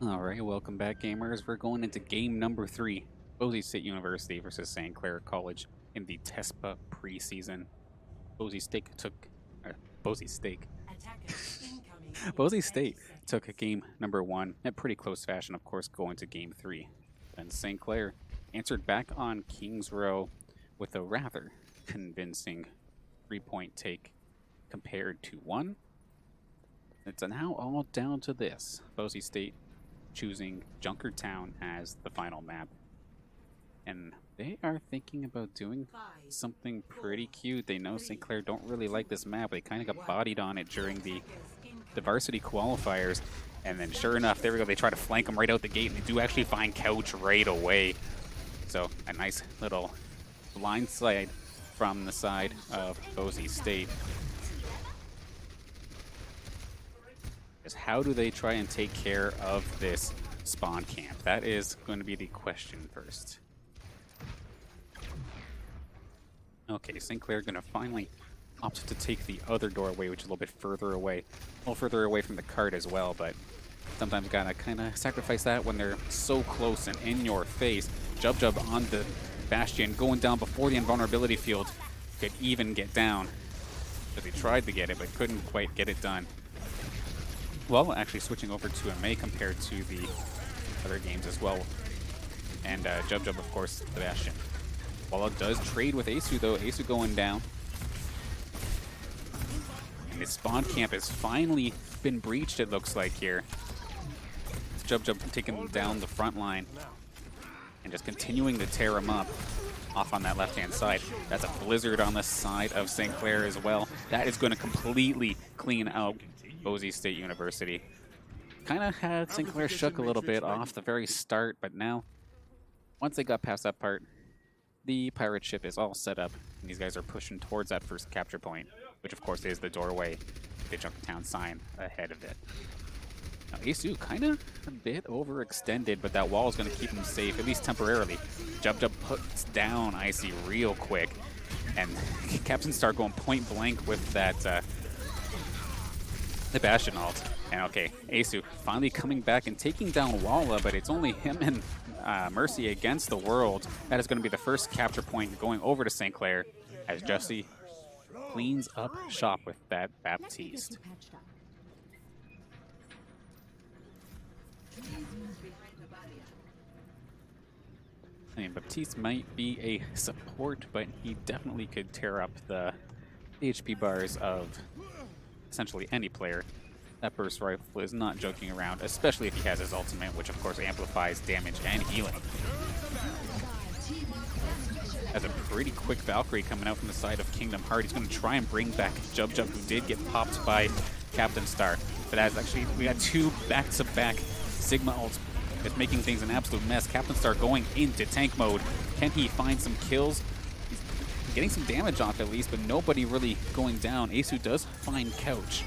All right, welcome back, gamers. We're going into game number 3, Boise State University versus St. Clair College in the TESPA preseason. Boise State took, Boise State, Attackers incoming in Boise 30 State took seconds. game number 1 in pretty close fashion, of course, going to game 3. Then St. Clair answered back on Kings Row with a rather convincing 3-point take compared to 1. It's now all down to this. Boise State choosing Junkertown as the final map. And they are thinking about doing Five, something pretty four, cute. They know St. three, Clair don't really like this map. They kind of got bodied on it during the attackers varsity qualifiers. And then sure enough, there we go. They try to flank them right out the gate, and they do actually find Couch right away. So a nice little blind slide from the side of Boise State. Is how do they try and take care of this spawn camp? That is going to be the question first. Okay, St. Clair going to finally opt to take the other doorway, which is a little bit further away. A little further away from the cart as well, but sometimes gotta kind of sacrifice that when they're so close and in your face. Jub on the Bastion, going down before the invulnerability field could even get down. But they tried to get it, but couldn't quite get it done. Well, actually switching over to a May compared to the other games as well. And Jub, of course, the Bastion. Walla does trade with Asu, though. Asu going down. And his spawn camp has finally been breached, it looks like, here. Jub taking down the front line. And just continuing to tear him up off on that left-hand side. That's a blizzard on the side of St. Clair as well. That is going to completely clean out Boise State University. Kind of had St. Clair shook a little bit off the very start, but now, once they got past that part, the pirate ship is all set up, and these guys are pushing towards that first capture point, which of course is the doorway, the Junkertown sign ahead of it. Now Asu kind of a bit overextended, but that wall is going to keep him safe, at least temporarily. Jub puts down Icy real quick, and Captain Star going point blank with that the Bastion ult. And okay, Asu finally coming back and taking down Walla, but it's only him and Mercy against the world. That is going to be the first capture point going over to St. Clair as Jesse cleans up shop with that Baptiste. I mean, Baptiste might be a support, but he definitely could tear up the HP bars of essentially any player. That burst rifle is not joking around, especially if he has his ultimate, which of course amplifies damage and healing. Has a pretty quick Valkyrie coming out from the side of Kingdom Heart. He's going to try and bring back Jub, who did get popped by Captain Star. But that's actually, we got two back-to-back Sigma ults. It's making things an absolute mess. Captain Star going into tank mode. Can he find some kills? He's getting some damage off at least, but nobody really going down. Asu does find Couch.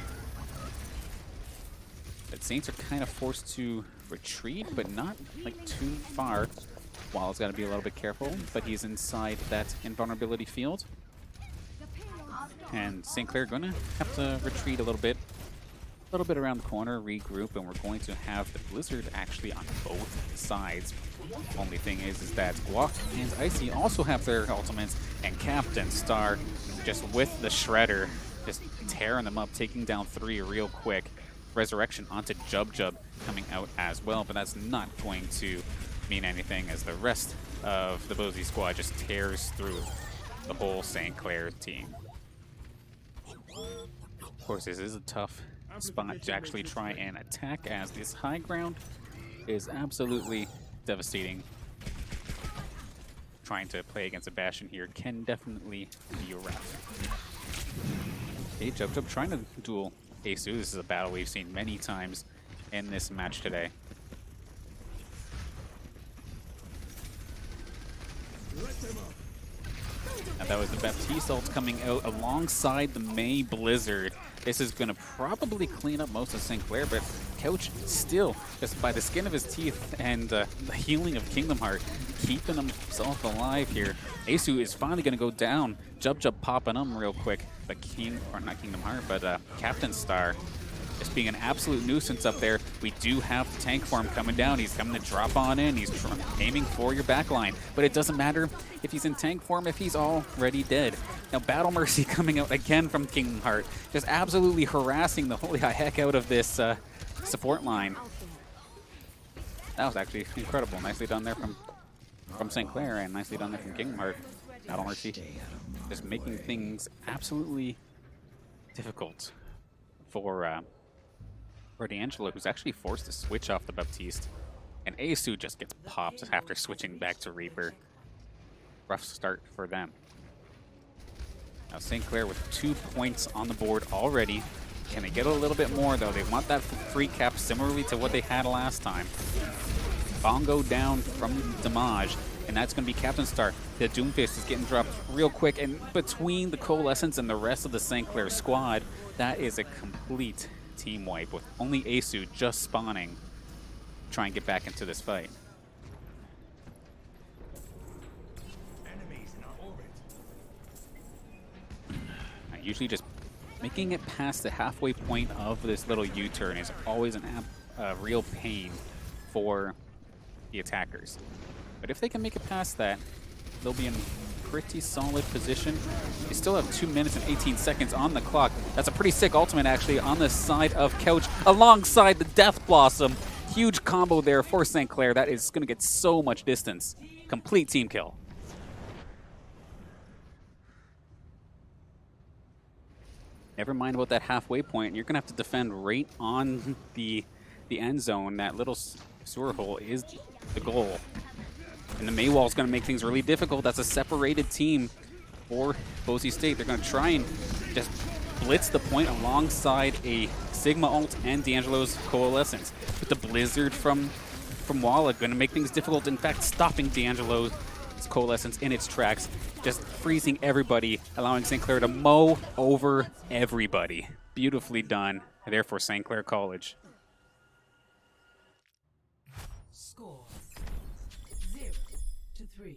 But Saints are kind of forced to retreat, but not like too far. Walla's got to be a little bit careful, but he's inside that invulnerability field. And St. Clair gonna have to retreat a little bit around the corner, regroup, and we're going to have the blizzard actually on both sides. Only thing is that Guac and Icy also have their ultimates, and Captain Star just with the Shredder, just tearing them up, taking down 3 real quick. Resurrection onto Jub coming out as well, but that's not going to mean anything as the rest of the Boise squad just tears through the whole St. Clair team. Of course, this is a tough spot to actually try and attack, as this high ground is absolutely devastating. Trying to play against a Bastion here can definitely be rough. Okay, Jub trying to duel Asu. This is a battle we've seen many times in this match today. And that was the Baptiste ult coming out alongside the May Blizzard. This is going to probably clean up most of St. Clair, but Couch still, just by the skin of his teeth and the healing of Kingdom Heart, keeping himself alive here. Asu is finally going to go down. Jub popping him real quick. But not Kingdom Heart, but Captain Star just being an absolute nuisance up there. We do have the tank farm coming down. He's coming to drop on in. He's aiming for your back line. But it doesn't matter if he's in tank form if he's already dead. Now Battle Mercy coming out again from Kingdom Heart, just absolutely harassing the holy heck out of this support line. That was actually incredible. Nicely done there from St. Clair, and nicely done there from Kingdom Heart. Battle Mercy just making things absolutely difficult for D'Angelo, who's actually forced to switch off the Baptiste. And Asu just gets popped after switching back to Reaper. Rough start for them. Now St. Clair with 2 points on the board already. Can they get a little bit more though? They want that free cap similarly to what they had last time. Bongo down from Damage, and that's going to be Captain Star. The Doomfist is getting dropped real quick, and between the Coalescence and the rest of the St. Clair squad, that is a complete team wipe with only Asu just spawning to try and get back into this fight. Usually just making it past the halfway point of this little U-turn is always a real pain for the attackers. But if they can make it past that, they'll be in pretty solid position. They still have 2 minutes and 18 seconds on the clock. That's a pretty sick ultimate actually on the side of Couch alongside the Death Blossom. Huge combo there for St. Clair. That is going to get so much distance. Complete team kill. Never mind about that halfway point. You're going to have to defend right on the end zone. That little sewer hole is the goal. And the Maywall is going to make things really difficult. That's a separated team for Boise State. They're going to try and just blitz the point alongside a Sigma ult and D'Angelo's Coalescence. But the Blizzard from Walla going to make things difficult. In fact, stopping D'Angelo's Coalescence in its tracks, just freezing everybody, allowing St. Clair to mow over everybody. Beautifully done there for St. Clair College. Score 0-3.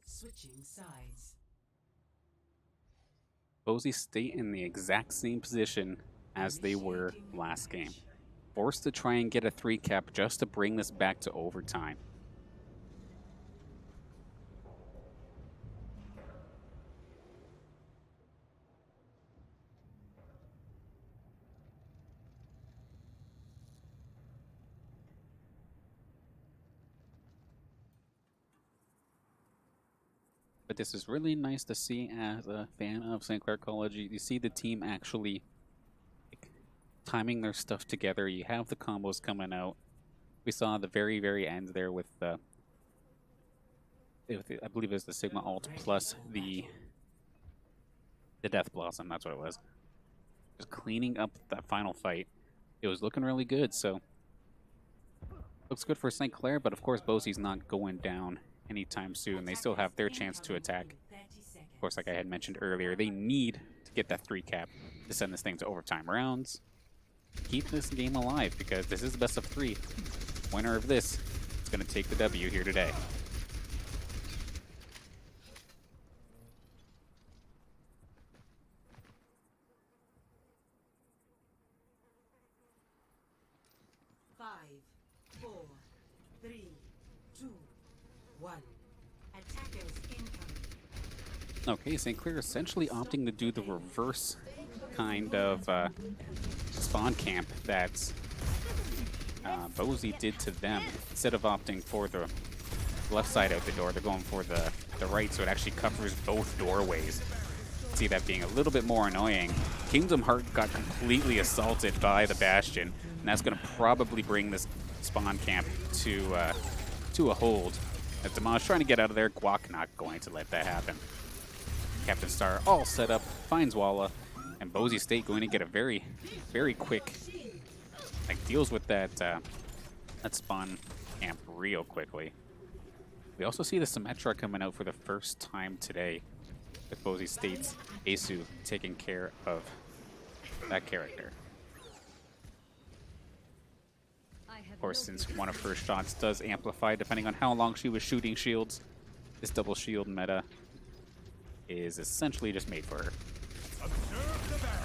Switching sides. Boise State in the exact same position as they were last game. Forced to try and get a 3 cap just to bring this back to overtime. But this is really nice to see as a fan of St. Clair College. You see the team actually timing their stuff together. You have the combos coming out. We saw the very, very end there with the, I believe it was the Sigma ult plus the Death Blossom. That's what it was. Just cleaning up that final fight. It was looking really good, so looks good for St. Clair, but of course Bosie's not going down anytime soon. They still have their chance to attack. Of course, like I had mentioned earlier, they need to get that 3 cap to send this thing to overtime rounds. Keep this game alive because this is the best of 3. Winner of this is going to take the W here today. Okay, St. Clair essentially opting to do the reverse kind of spawn camp that Boise did to them. Instead of opting for the left side out the door, they're going for the right, so it actually covers both doorways. See that being a little bit more annoying. Kingdom Heart got completely assaulted by the Bastion, and that's going to probably bring this spawn camp to a hold. As Damage trying to get out of there, Guac not going to let that happen. Captain Star all set up, finds Walla, and Boise State going to get a very, very quick, deals with that that spawn camp real quickly. We also see the Symmetra coming out for the first time today, with Boise State's Asu taking care of that character. Of course, since one of her shots does amplify depending on how long she was shooting shields, this double shield meta is essentially just made for her.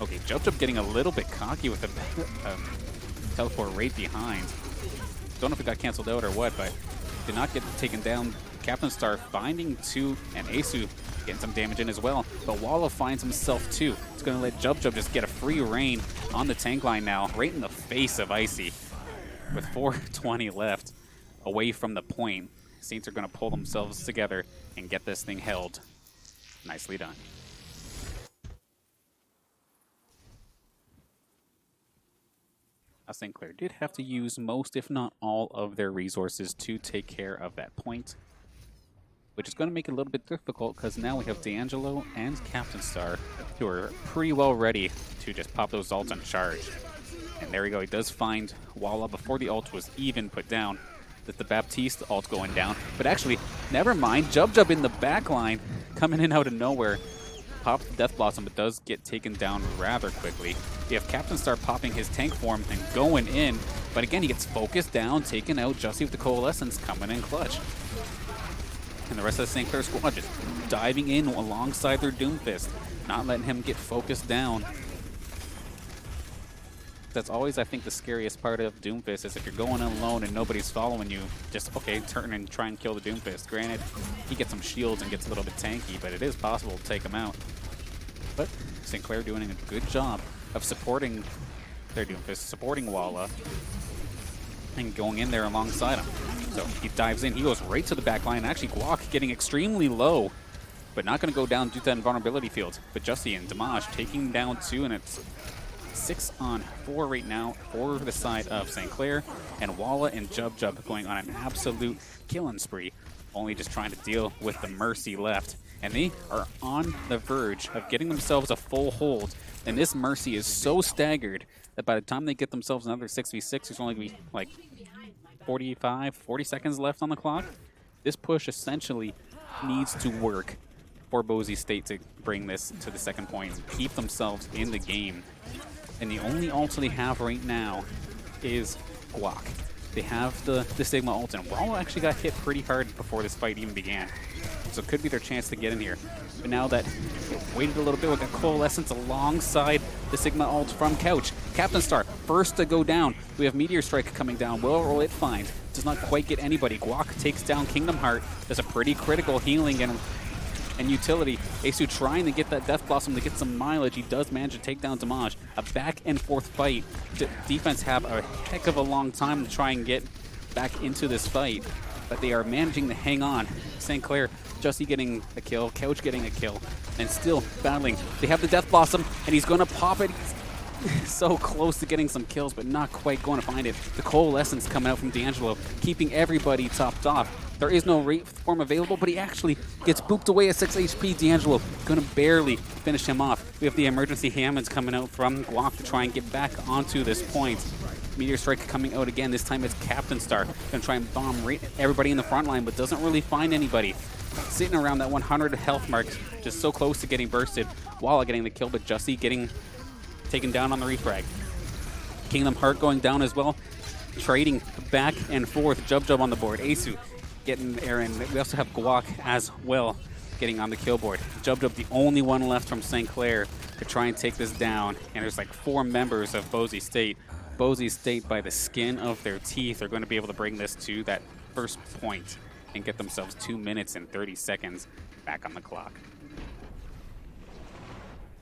Okay, Jub getting a little bit cocky with the teleport right behind. Don't know if it got canceled out or what, but did not get taken down. Captain Star finding 2, and Asu getting some damage in as well. But Walla finds himself 2. It's going to let Jub just get a free reign on the tank line now, right in the face of Icy. With 4:20 left, away from the point, Saints are going to pull themselves together and get this thing held. Nicely done. St. Clair did have to use most, if not all, of their resources to take care of that point, which is going to make it a little bit difficult because now we have D'Angelo and Captain Star who are pretty well ready to just pop those ults and charge. And there we go. He does find Walla before the ult was even put down. That the Baptiste ult going down. But actually, never mind. Jub in the back line coming in out of nowhere. Pops the Death Blossom, but does get taken down rather quickly. You have Captain Star popping his tank form and going in. But again, he gets focused down, taken out. Jussie with the Coalescence coming in clutch. And the rest of the St. Clair squad just diving in alongside their Doomfist. Not letting him get focused down. That's always, I think, the scariest part of Doomfist is if you're going alone and nobody's following you, just, okay, turn and try and kill the Doomfist. Granted, he gets some shields and gets a little bit tanky, but it is possible to take him out. But St. Clair doing a good job of supporting their Doomfist, supporting Walla, and going in there alongside him. So he dives in, he goes right to the back line. Actually, Guac getting extremely low, but not going to go down due to that invulnerability field. But Jussie and Damage taking down 2, and it's 6-on-4 right now for the side of St. Clair, and Walla and Jub going on an absolute killing spree, only just trying to deal with the Mercy left. And they are on the verge of getting themselves a full hold, and this Mercy is so staggered that by the time they get themselves another 6v6, there's only going to be like 40 seconds left on the clock. This push essentially needs to work for Boise State to bring this to the second point and keep themselves in the game. And the only ult they have right now is Guac. They have the Sigma ult, and Walla actually got hit pretty hard before this fight even began. So it could be their chance to get in here. But now that they've waited a little bit with a Coalescence alongside the Sigma ult from Couch. Captain Star, first to go down. We have Meteor Strike coming down. Will it find? Does not quite get anybody. Guac takes down Kingdom Heart. Does a pretty critical healing and utility. Asu trying to get that Death Blossom to get some mileage. He does manage to take down Damage. A back and forth fight. Defense have a heck of a long time to try and get back into this fight, but they are managing to hang on. St. Clair, Jussie getting a kill, Couch getting a kill, and still battling. They have the Death Blossom, and he's going to pop it. He's so close to getting some kills, but not quite going to find it. The Coalescence coming out from D'Angelo, keeping everybody topped off. There is no rate form available, but he actually gets booped away at 6 HP. D'Angelo going to barely finish him off. We have the emergency Hammonds coming out from Guac to try and get back onto this point. Meteor Strike coming out again. This time it's Captain Star. Going to try and bomb everybody in the front line, but doesn't really find anybody. Sitting around that 100 health mark, just so close to getting bursted. Walla getting the kill, but Jussie getting taken down on the refrag. Kingdom Heart going down as well. Trading back and forth. Jub on the board. Asu getting there, and we also have Guac as well getting on the kill board. Jub the only one left from St. Clair to try and take this down, and there's like 4 members of Boise State. Boise State, by the skin of their teeth, are going to be able to bring this to that first point and get themselves 2 minutes and 30 seconds back on the clock.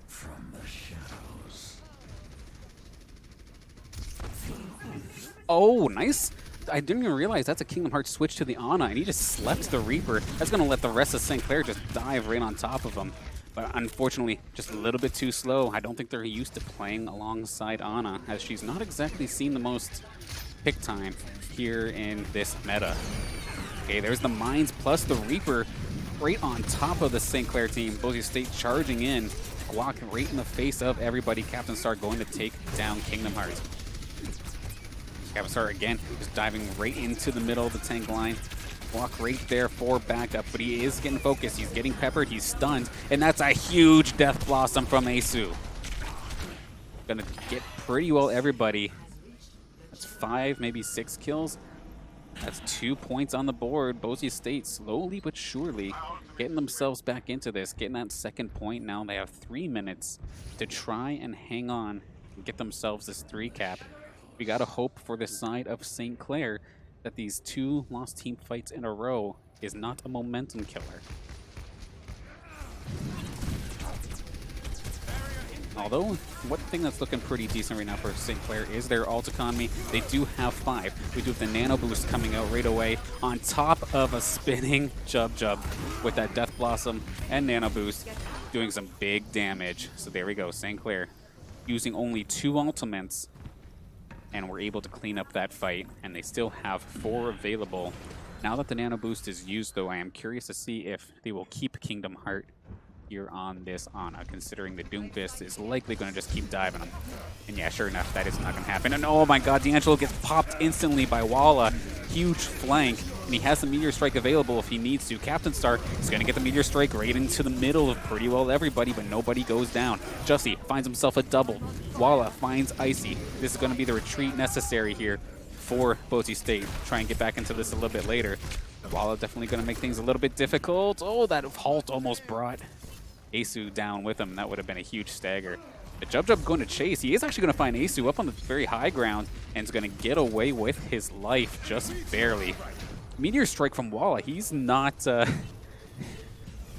From the shadows. Oh, nice. I didn't even realize that's a Kingdom Hearts switch to the Ana, and he just slept the Reaper. That's going to let the rest of St. Clair just dive right on top of him. But unfortunately, just a little bit too slow. I don't think they're used to playing alongside Ana, as she's not exactly seen the most pick time here in this meta. Okay, there's the Mines plus the Reaper right on top of the St. Clair team. Boise State charging in. Guac right in the face of everybody. Captain Star going to take down Kingdom Hearts. Captain Star again, just diving right into the middle of the tank line. Guac right there for backup, but he is getting focused. He's getting peppered. He's stunned, and that's a huge Death Blossom from Asu. Gonna get pretty well everybody. That's 5, maybe 6 kills. That's 2 points on the board. Boise State slowly but surely getting themselves back into this, getting that second point. Now they have 3 minutes to try and hang on and get themselves this 3 cap. We got to hope for the side of St. Clair that these 2 lost team fights in a row is not a momentum killer. Although, one thing that's looking pretty decent right now for St. Clair is their ult economy. They do have 5. We do have the Nano Boost coming out right away on top of a spinning Jub with that Death Blossom and Nano Boost doing some big damage. So there we go, St. Clair using only 2 ultimates, and we're able to clean up that fight, and they still have 4 available. Now that the Nano Boost is used, though, I am curious to see if they will keep Kingdom Heart here on this Ana, considering the Doomfist is likely going to just keep diving him. And yeah, sure enough, that is not going to happen. And oh my god, D'Angelo gets popped instantly by Walla. Huge flank, and he has the Meteor Strike available if he needs to. Captain Star is going to get the Meteor Strike right into the middle of pretty well everybody, but nobody goes down. Jussie finds himself a double. Walla finds Icy. This is going to be the retreat necessary here for Boise State. Try and get back into this a little bit later. Walla definitely going to make things a little bit difficult. Oh, that halt almost brought Asu down with him. That would have been a huge stagger. But Jub going to chase. He is actually going to find Asu up on the very high ground and is going to get away with his life just barely. Meteor Strike from Walla. He's not, I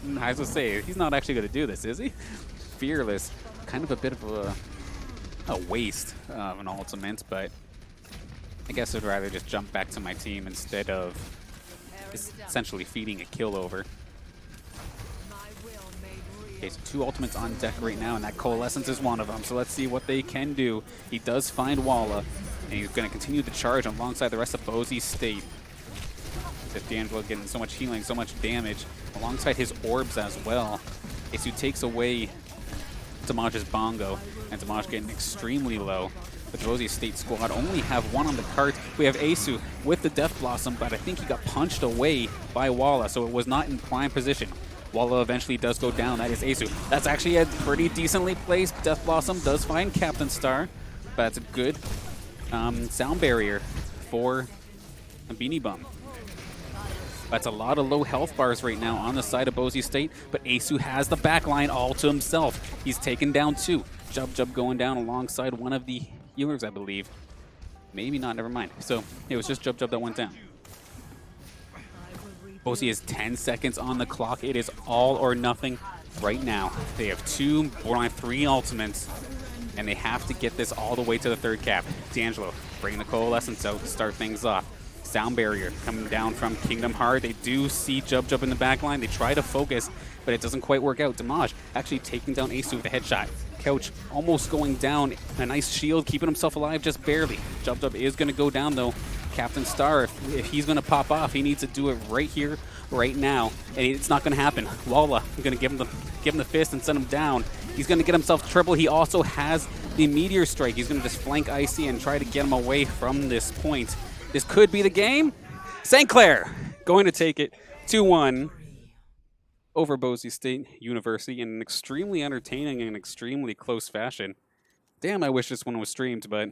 was going to say, he's not actually going to do this, is he? Fearless. Kind of a bit of a waste of an ultimate, but I guess I'd rather just jump back to my team instead of essentially feeding a kill over. Okay, so 2 ultimates on deck right now, and that Coalescence is one of them. So let's see what they can do. He does find Walla, and he's going to continue the charge alongside the rest of Boise State. With D'Angelo getting so much healing, so much damage, alongside his orbs as well. Asu takes away Damaj's Bongo, and Damaj getting extremely low. The Boise State squad only have 1 on the cart. We have Asu with the Death Blossom, but I think he got punched away by Walla, so it was not in prime position. Walla eventually does go down. That is Asu. That's actually a pretty decently placed Death Blossom. Does find Captain Star, but that's a good sound barrier for a Beanie Bum. That's a lot of low health bars right now on the side of Boise State, but Asu has the backline all to himself. He's taken down 2. Jub going down alongside one of the healers, I believe. Maybe not, never mind. So it was just Jub that went down. Boise is 10 seconds on the clock. It is all or nothing right now. They have 3 ultimates, and they have to get this all the way to the 3rd cap. D'Angelo bringing the Coalescence out to start things off. Sound barrier coming down from Kingdom Heart. They do see Jub in the back line. They try to focus, but it doesn't quite work out. Damaj actually taking down Asu with a headshot. Couch almost going down. A nice shield, keeping himself alive just barely. Jub is going to go down, though. Captain Star, if he's going to pop off, he needs to do it right here, right now, and it's not going to happen. Walla going to give him the fist and send him down. He's going to get himself triple. He also has the Meteor Strike. He's going to just flank Icy and try to get him away from this point. This could be the game. St. Clair going to take it 2-1 over Boise State University in an extremely entertaining and extremely close fashion. Damn, I wish this one was streamed, but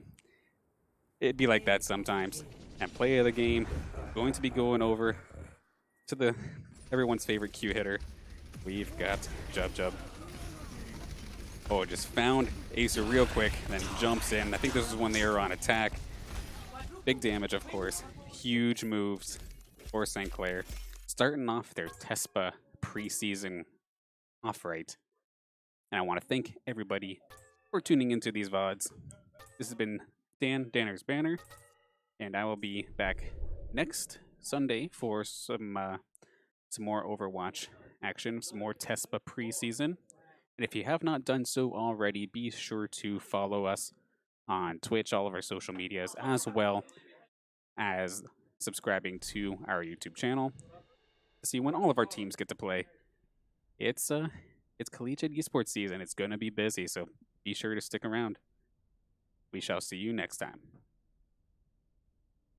it'd be like that sometimes. And play of the game, going to be going over to everyone's favorite Q hitter. We've got Jub. Oh, just found Acer real quick, then jumps in. I think this is when they were on attack. Big damage, of course. Huge moves for St. Clair. Starting off their TESPA preseason off right. And I want to thank everybody for tuning into these VODs. This has been Danner's Banner, and I will be back next Sunday for some more Overwatch action, some more TESPA preseason. And if you have not done so already, be sure to follow us on Twitch, all of our social medias, as well as subscribing to our YouTube channel to see when all of our teams get to play. It's collegiate esports season. It's going to be busy, so be sure to stick around. We shall see you next time.